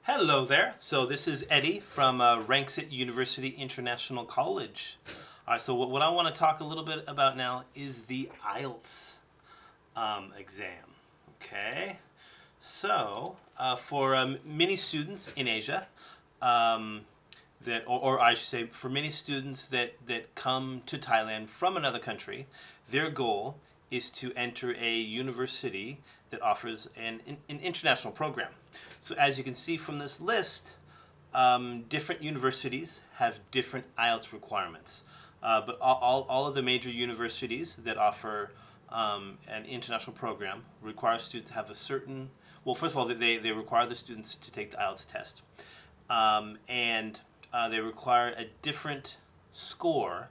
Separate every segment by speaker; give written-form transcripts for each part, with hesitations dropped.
Speaker 1: Hello there. So this is Eddie from Rangsit University International College. All right, so what I want to talk a little bit about now is the IELTS exam. Okay, so for many students in Asia, or I should say for many students that come to Thailand from another country, their goal is to enter a university that offers an international program. So as you can see from this list, different universities have different IELTS requirements. But all of the major universities that offer an international program require students to have a certain, well, first of all, they require the students to take the IELTS test. And they require a different score,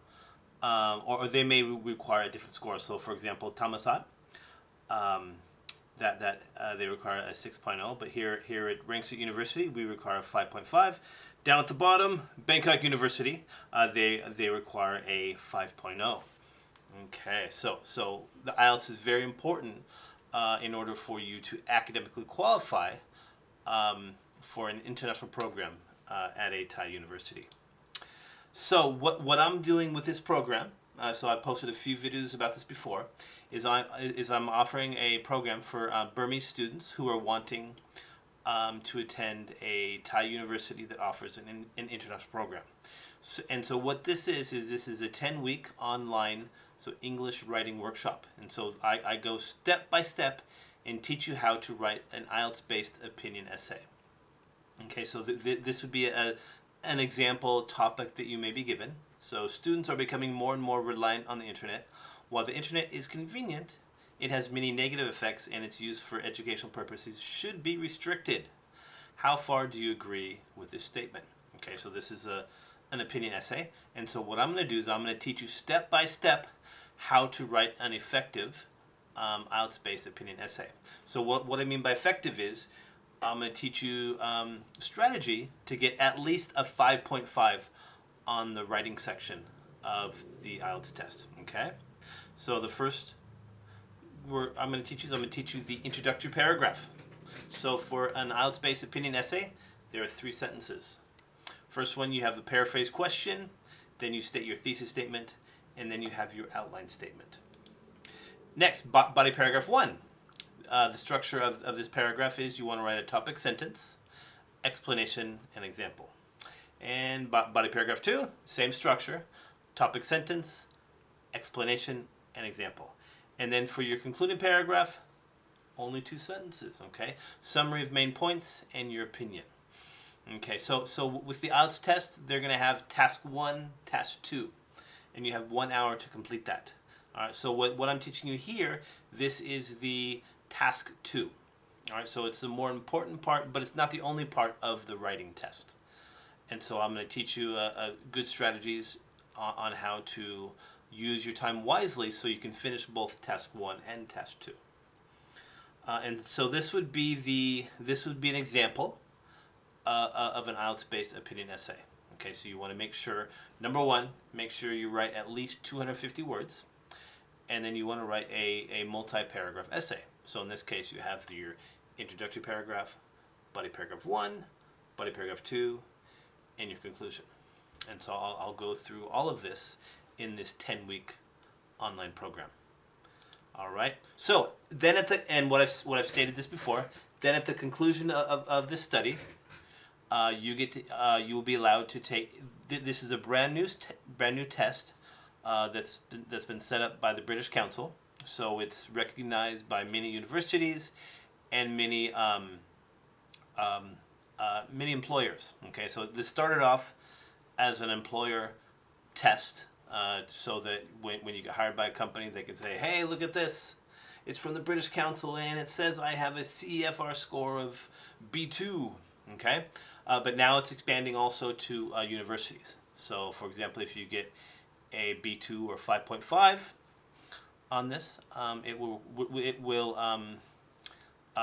Speaker 1: or they may require a different score. So for example, Thammasat, they require a 6.0, but here at Rangsit University we require a 5.5. Down at the bottom, Bangkok University, they require a 5.0. Okay, so the IELTS is very important in order for you to academically qualify for an international program at a Thai university. So what I'm doing with this program, so I posted a few videos about this before, is I'm offering a program for Burmese students who are wanting to attend a Thai university that offers an international program. So what this is this is a 10-week online English writing workshop. And so I go step by step and teach you how to write an IELTS-based opinion essay. Okay, so this would be an example topic that you may be given. So students are becoming more and more reliant on the internet. While the internet is convenient, it has many negative effects, and its use for educational purposes should be restricted. How far do you agree with this statement? Okay, so this is an opinion essay, and so what I'm going to do is I'm going to teach you step by step how to write an effective IELTS-based opinion essay. So what I mean by effective is I'm going to teach you strategy to get at least a 5.5 on the writing section of the IELTS test. Okay, so the first I'm going to teach you the introductory paragraph. So for an IELTS-based opinion essay, there are 3 sentences. First one, you have the paraphrase question, then you state your thesis statement, and then you have your outline statement. Next, body paragraph 1. The structure of this paragraph is you want to write a topic sentence, explanation, and example. And body paragraph 2, same structure, topic sentence, explanation, and example. And then for your concluding paragraph, only 2 sentences, okay? Summary of main points and your opinion. Okay, so with the IELTS test, they're going to have task 1, task 2, and you have 1 hour to complete that. All right, so what I'm teaching you here, this is the task 2. All right, so it's the more important part, but it's not the only part of the writing test. And so I'm going to teach you good strategies on how to use your time wisely so you can finish both task 1 and task 2. And so this would be an example of an IELTS-based opinion essay. Okay, so you want to make sure, number 1, make sure you write at least 250 words, and then you want to write a multi-paragraph essay. So in this case, you have your introductory paragraph, body paragraph 1, body paragraph 2, and your conclusion. And so I'll go through all of this in this 10-week online program. All right. So then what I've stated this before. Then at the conclusion of this study, you will be allowed to take. This is a brand new test that's been set up by the British Council. So it's recognized by many universities and many employers. Okay. So this started off as an employer test. So that when you get hired by a company, they can say, hey, look at this. It's from the British Council, and it says I have a CEFR score of B2. Okay? But now it's expanding also to universities. So, for example, if you get a B2 or 5.5 on this,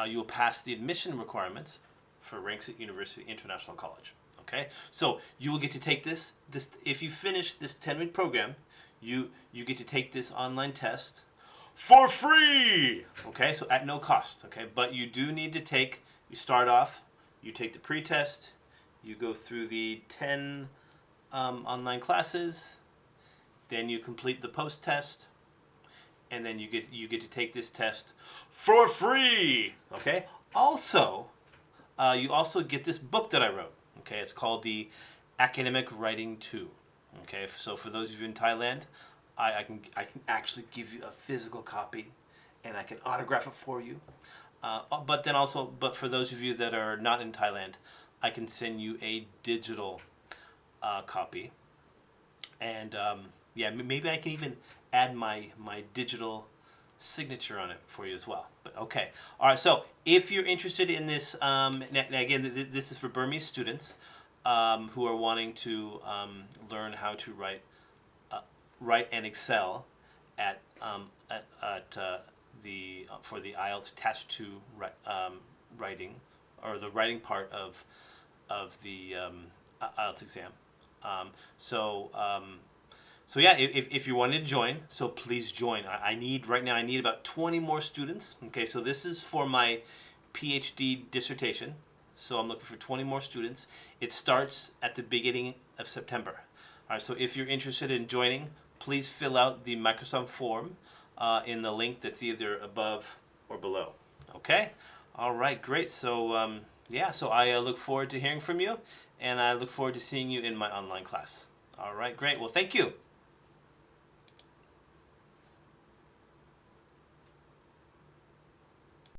Speaker 1: you'll pass the admission requirements for Rangsit University International College. Okay, so you will get to take this if you finish this 10-week program, you get to take this online test for free. Okay, so at no cost. Okay, but you do need to you start off You take the pre-test. You go through the 10 online classes. Then you complete the post-test, and then you get to take this test for free. Okay. Also, you also get this book that I wrote. Okay, it's called the Academic Writing 2. Okay, so for those of you in Thailand, I can actually give you a physical copy, and I can autograph it for you. But for those of you that are not in Thailand, I can send you a digital copy, and yeah, maybe I can even add my digital signature on it for you as well. But okay, all right. So if you're interested in this, now again, this is for Burmese students who are wanting to learn how to write and excel at for the IELTS Task 2 writing, or the writing part of the IELTS exam. So yeah, if you wanted to join, so please join. Right now I need about 20 more students. Okay, so this is for my PhD dissertation. So I'm looking for 20 more students. It starts at the beginning of September. All right, so if you're interested in joining, please fill out the Microsoft form in the link that's either above or below. Okay? All right, great. So yeah, so I look forward to hearing from you, and I look forward to seeing you in my online class. All right, great. Well, thank you.